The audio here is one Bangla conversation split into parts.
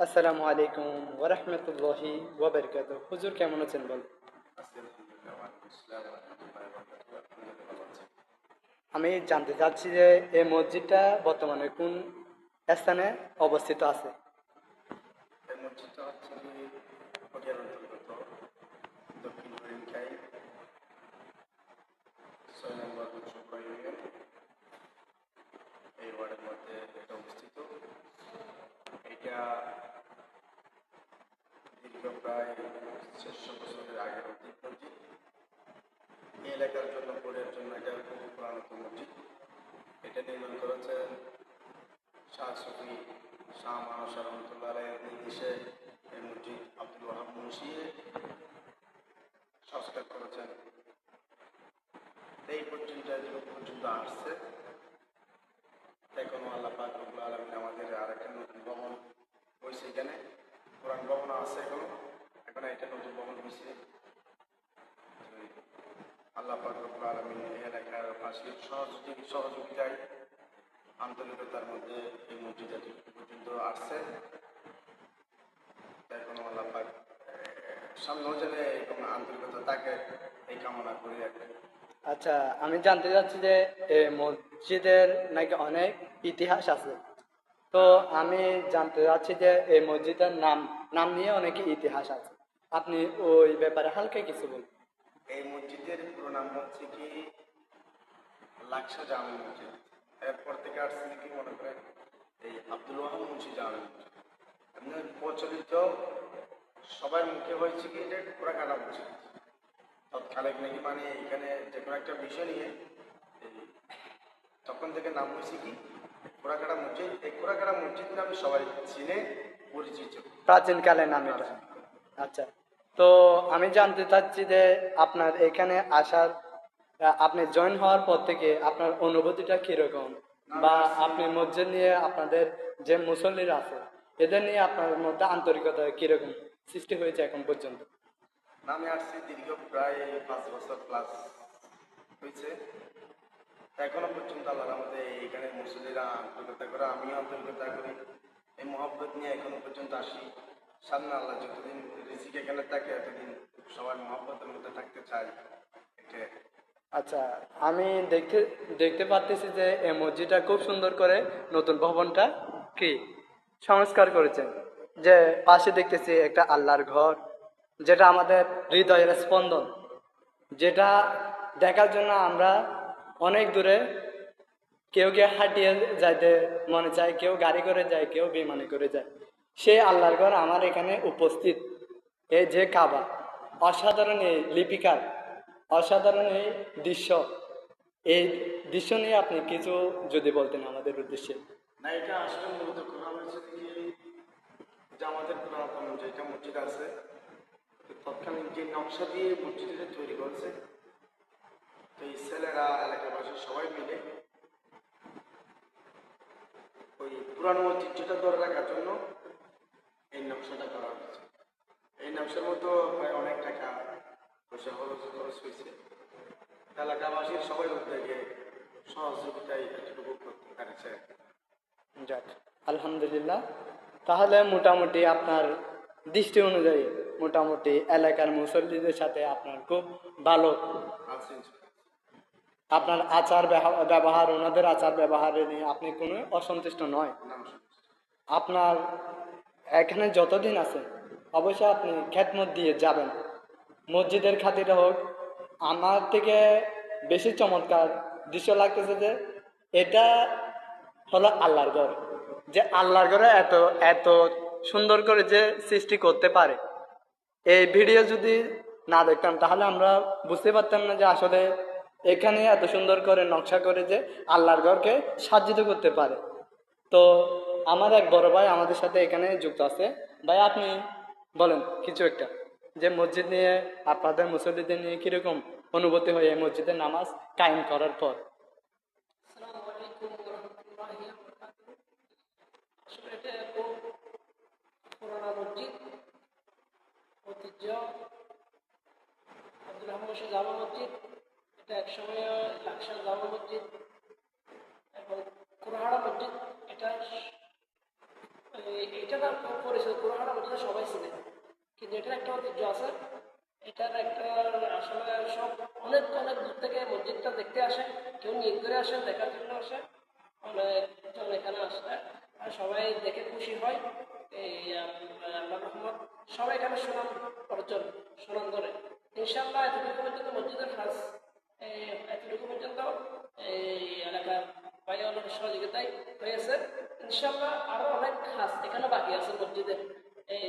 আসসালামু আলাইকুম ওয়া রাহমাতুল্লাহি ওয়া বারাকাতুহু। হুজুর কেমন আছেন বল? আমি জানতে চাচ্ছি যে এই মসজিদটা বর্তমানে কোন স্থানে অবস্থিত আছে? এই মসজিদটা হচ্ছে কি পটিয়ার অন্তর্গত দক্ষিণ হরিণখাই 6 নম্বর সুপা ইউনিয়ন এই ওয়ার্ডের মধ্যে এটা অবস্থিত। এটা দীর্ঘ প্রায় 600 বছরের আগের অতীত মসজিদ। এই এলাকার জন্য বোর্ডের জন্য এটা খুব পুরাতন মসজিদ। এটা নির্মাণ করেছেন শাহ সুফি শাহ মানসা রহমতুল্লাহ আলাইহির নির্দেশে এই মসজিদ আব্দুল ওয়াহাব মুন্সি সংস্কার করেছেন। এই পর্যন্ত আসছে। এখনো আল্লাহ পাক রব্বুল আলামিন আমাদের আরেকটা নতুন ভবন হয়েছে, এখানে পুরান ভবন আছে এখন এটা নতুন ভবন হয়েছে। আল্লাহ পাক রব্বুল আলামিন এই এলাকার পাশে সহযোগিতায় আন্তরিকতার মধ্যে এই মসজিদটা পর্যন্ত আসছে। এখনো আল্লাহ পাক সামনেও যেন এরকম আন্তরিকতা তাকে এই কামনা করি আর কি। আচ্ছা, আমি জানতে চাচ্ছি যে এই মসজিদের নাকি অনেক ইতিহাস আছে। তো আমি জানতে চাচ্ছি যে এই মসজিদের নাম নাম নিয়ে অনেক ইতিহাস আছে। আপনি ওই ব্যাপারে হালকা কিছু বলুন। এই মসজিদের পুরো নাম হচ্ছে কি লাকসা জামে মসজিদ। এরপর থেকে আসছে নাকি মনে করেন এই আব্দুল ওয়াহাব মুন্সি জামে মসজিদ। এমনি প্রচলিত সবার মুখে হয়েছে কি এটা কুড়াকাটা মসজিদ। তৎকালে নাকি মানে এখানে যে কোনো একটা বিষয় নিয়ে তখন থেকে নাম হয়েছে কি কুড়াকাটা মসজিদ। এই কুড়াকাটা মসজিদ নামে সবাই চিনে পরিচিত প্রাচীনকালের নাম এটা। আচ্ছা, তো আমি জানতে চাচ্ছি যে আপনার এখানে আসার আপনি জয়েন হওয়ার পর থেকে আপনার অনুভূতিটা কিরকম, বা আপনি মসজিদ নিয়ে আপনাদের যে মুসল্লিরা আছে এদের নিয়ে আপনার মধ্যে আন্তরিকতা কিরকম সৃষ্টি হয়েছে এখন পর্যন্ত? নামে আসছি দীর্ঘ প্রায় 5 বছর প্লাস হয়েছে। এখনো পর্যন্ত আল্লাহর আমাদের এইখানে মুসল্লিরা আন্তরিকতা করে, আমিও আন্তরিকতা করি। এই মহব্বত নিয়ে এখনো পর্যন্ত আসি। সামনে আল্লাহ যতদিন রিজিক এখানে থাকে এতদিন সবার মহব্বতের মধ্যে থাকতে চাই। আচ্ছা, আমি দেখতে দেখতে পাচ্ছি যে এই মসজিদটা খুব সুন্দর করে নতুন ভবনটা কি সংস্কার করেছেন। যে পাশে দেখতেছি একটা আল্লাহর ঘর, যেটা আমাদের হৃদয়ের স্পন্দন, যেটা দেখার জন্য আমরা অনেক দূরে, কেউ কেউ হাঁটিয়ে যাইতে মনে চায়, কেউ গাড়ি করে যায়, কেউ বিমানে করে যায়। সেই আল্লাহর ঘর আমার এখানে উপস্থিত। এই যে কাবা, অসাধারণ এই লিপিকার, অসাধারণ এই দৃশ্য, এই দৃশ্য নিয়ে আপনি কিছু যদি বলতেন আমাদের উদ্দেশ্যে। না, এটা আসলে মূলত করা হয়েছে কি যে আমাদের পুরাতন যেটা মসজিদ আছে তৎকালীন যে নকশা দিয়ে মসজিদটা তৈরি করেছে, তো এই ছেলেরা এলাকাবাসী সবাই মিলে ওই পুরানো ঐতিহ্যটা ধরে রাখার জন্য এই নকশাটা করা হয়েছে। এই নকশার মতো প্রায় অনেক টাকা পয়সা খরচ হয়েছে। এলাকাবাসীর সবাই উদ্যোগে সহযোগিতায় এতটুকু করতে পেরেছে। যাক, আলহামদুলিল্লাহ। তাহলে মোটামুটি আপনার দৃষ্টি অনুযায়ী মোটামুটি এলাকার মুসল্লিদের সাথে আপনার খুব ভালো, আছে আপনার আচার ব্যবহার, ওনাদের আচার ব্যবহারে নিয়ে আপনি কোনো অসন্তুষ্ট নয়। নাম আপনার এখানে যতদিন আছে অবশ্যই আপনি খেদমত দিয়ে যাবেন। মসজিদের খাতিরে হোক, আমার থেকে বেশি চমৎকার দৃশ্য লাগতেছে যে এটা হলো আল্লাহর ঘর। যে আল্লাহর ঘরে এত এত সুন্দর করে যে সৃষ্টি করতে পারে, এই ভিডিও যদি না দেখতাম তাহলে আমরা বুঝতে পারতাম না যে আসলে এখানে এত সুন্দর করে নকশা করে যে আল্লাহর ঘরকে সাজ্জিত করতে পারে। তো আমার এক বড় ভাই আমাদের সাথে এখানে যুক্ত আছে। ভাই, আপনি বলেন কিছু একটা, যে মসজিদ নিয়ে আপনাদের মুসল্লিদের নিয়ে কিরকম অনুভূতি হয় এই মসজিদের নামাজ কায়েম করার পর? আসসালামু আলাইকুম ওয়া রাহমাতুল্লাহি ওয়া বারাকাতুহু। আসলে এটা খুব পুরানো মসজিদ, ঐতিহ্য আব্দুল রহমান জামা মসজিদ। এটা একসময় লাকসার জামা মসজিদ এবং কুরহাড়া মসজিদ। এটা এটা না পরিচিত পুরোনো মসজিদে সবাই চিনে, কিন্তু এটার একটা ঐতিহ্য আছে। এটার একটা আসলে সব অনেক অনেক দূর থেকে মসজিদটা দেখতে আসে, কেউ নিয়োগ করে আসে, দেখার জন্য আসে, অনেকজন এখানে আসে আর সবাই দেখে খুশি হয়। এই আল্লাহ রহমত সবাই এখানে সুনাম অর্জন, সুনাম ধরে ইনশাআল্লাহ। এতটুকু পর্যন্ত মসজিদের কাজ, এতটুকু পর্যন্ত এই এলাকার ভাইয়ের সহযোগিতায় হয়েছে। ইনশাআল্লাহ আরো অনেক কাজ এখানে বাকি আছে মসজিদের, এই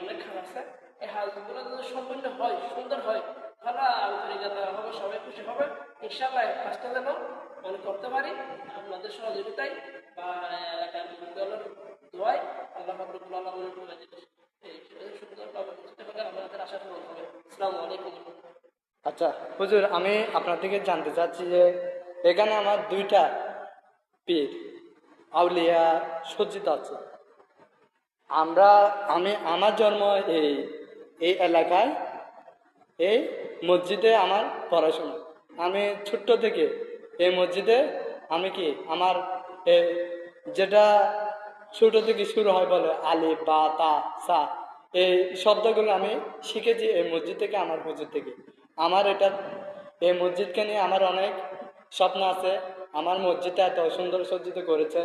অনেক কাজ আছে। এই হাজগুলো যদি সম্পূর্ণ হয়, সুন্দর হয়, তাহলে আন্তরিকতা হবে, সবাই খুশি হবে। ইনশাআল্লাহ এই কাজটা যেন মানে করতে পারি আপনাদের সহযোগিতায় বা এলাকার লোকজনের দোয়ায়। আল্লাহ রব্বুল আলামিনের এই সুন্দরভাবে বুঝতে পারলে আমাদের আশা পূরণ হবে। আসসালামু আলাইকুম। আচ্ছা হুজুর, আমি আপনার থেকে জানতে চাচ্ছি যে এখানে আমার দুইটা পীর আউলিয়া সজ্জিত আছে। আমার জন্ম এই এই এলাকায়, এই মসজিদে আমার পড়াশোনা। আমি ছোট্ট থেকে এই মসজিদে আমি কি আমার যেটা ছোট থেকে শুরু হয় বলে আলিফ বা তা সা, এই শব্দগুলো আমি শিখেছি এই মসজিদ থেকে, আমার হুজুর থেকে। আমার এই মসজিদকে নিয়ে আমার অনেক স্বপ্ন আছে। আমার মসজিদটা এত সুন্দর সজ্জিত করেছে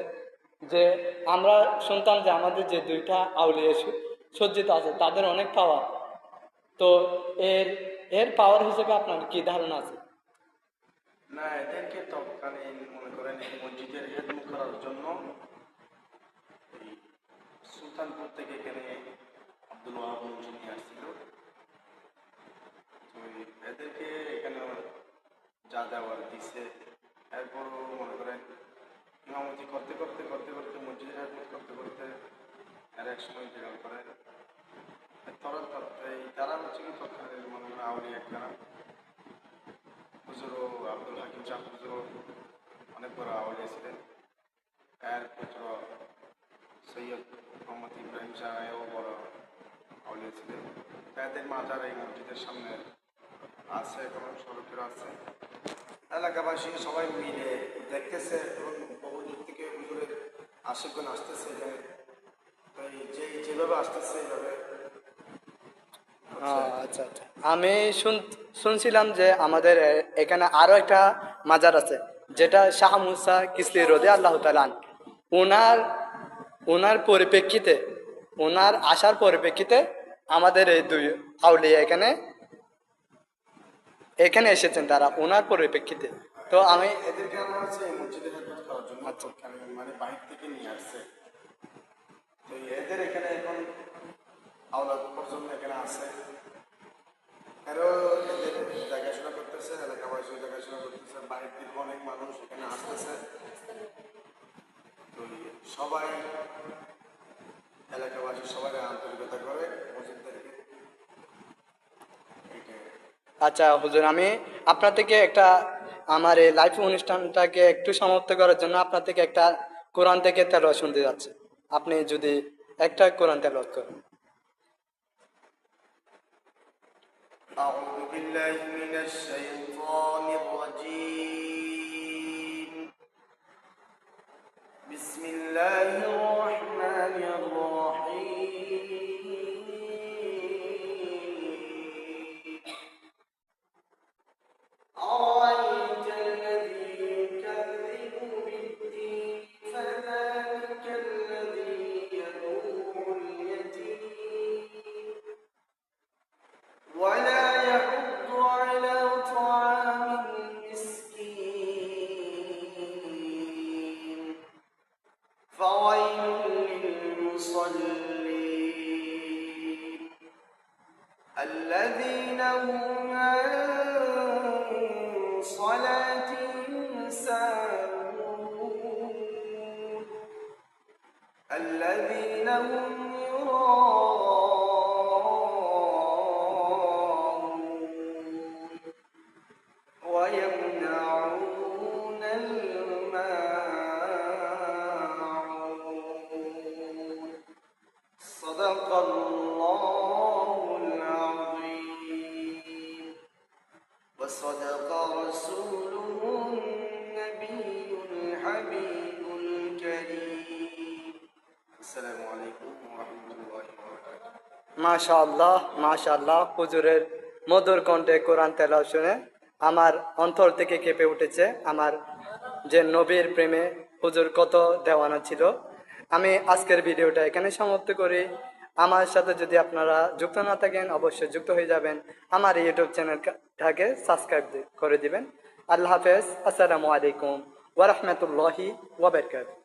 যে আমরা শুনতাম যে আমাদের যে দুইটা আউলিয়া সজ্জিত আছে তাদের অনেক পাওয়ার। তো এর এর পাওয়ার হিসেবে আপনার কি ধারণা আছে? না, এদেরকে তৎকালীন মনে করেন এই মসজিদের হেদমত করার জন্য এই সুলতানপুর থেকে এখানে আব্দুল ওয়াহাব মুন্সি নিয়ে আসছিল। তো এদেরকে এখানে যা দেওয়ার দিচ্ছে, এরপরও মনে করেন ইমামতি করতে করতে করতে করতে মসজিদের হেদমত করতে করতে এর এক সময় ইন্তেকাল করে। তারা হচ্ছে কি তৎকালীন মনে করেন আউলিয়া একখানা হুজুরও আব্দুল হাকিম শাহ হুজুরও অনেক বড় আউলিয়া ছিলেন। এর পুত্র সৈয়দ মোহাম্মদ ইব্রাহিম শাহও বড় আউলিয়া ছিলেন। তাদের মাজার এই মসজিদের সামনে আছে, এখনো সড়কের আছে। এলাকাবাসী সবাই মিলে দেখতেছে এবং বহু দূর থেকে হুজুরের আশিকগণ আসতেছে এখানে। তো যেভাবে আসতেছে এইভাবে আচ্ছা আচ্ছা, আমি শুনছিলাম যে আমাদের এখানে আরো একটা মাজার আছে, যেটা শাহ মুসা কিসলি রদি আল্লাহ তাআলা ওনার ওনার পরিপ্রেক্ষিতে, ওনার আসার পরিপ্রেক্ষিতে আমাদের এই দুই আউলিয়া এখানে এখানে এসেছেন, তারা ওনার পরিপ্রেক্ষিতে। তো আমি এদেরকে আমরা হচ্ছে এই মসজিদের হেদমত করার জন্য মানে বাহির থেকে নিয়ে আসছে। তো এদের এখানে এখন আওলাদ পর্যন্ত এখানে আছে, এরও এদের দেখাশোনা করতেছে, এলাকাবাসী দেখাশোনা করতেছে, বাহির থেকে অনেক মানুষ এখানে আসতেছে। তো সবাই এলাকাবাসী সবাই আন্তরিকতা করে মসজিদদেরকে। আচ্ছা হুজুর, আমি আপনার থেকে একটা আমার এই লাইভ অনুষ্ঠানটাকে একটু সমাপ্ত করার জন্য আপনার থেকে একটা কোরআন থেকে তেলাওয়াত শুনতে যাচ্ছি। আপনি যদি একটা কোরআন তেলাওয়াত করেন। أعوذ بالله من الشيطان الرجيم. بسم الله الرحمن الرحيم. أرأيت الذي يكذب بالدين فذلك الذي يدعو اليتيم ولا يحض على طعام المسكين فويل للمصلين الذين هم عن صلاتهم ساهون الذين هم يراءون ويمنعون الماعون. صدق الله العظيم وصدق رسوله النبي الحبيب الكريم. السلام عليكم. আলাইকুম ওয়া রাহমাতুল্লাহি ওয়া বারাকাতুহু। মাশাআল্লাহ মাশাআল্লাহ, হুজুরের মধুর কণ্ঠে কোরআন তেলাওয়াত শুনে আমার অন্তর থেকে কেঁপে উঠেছে। আমার যে নবীর প্রেমে হুজুর কত দেওয়ানা ছিল। আমি আজকের ভিডিওটা এখানে সমাপ্ত করি। আমার সাথে যদি আপনারা যুক্ত না থাকেন অবশ্যই যুক্ত হয়ে যাবেন। আমার ইউটিউব চ্যানেলটাকে সাবস্ক্রাইব করে দিবেন। আল্লাহ হাফেজ। আসসালামু আলাইকুম ওয়া রাহমাতুল্লাহি ওয়া বারাকাতুহু।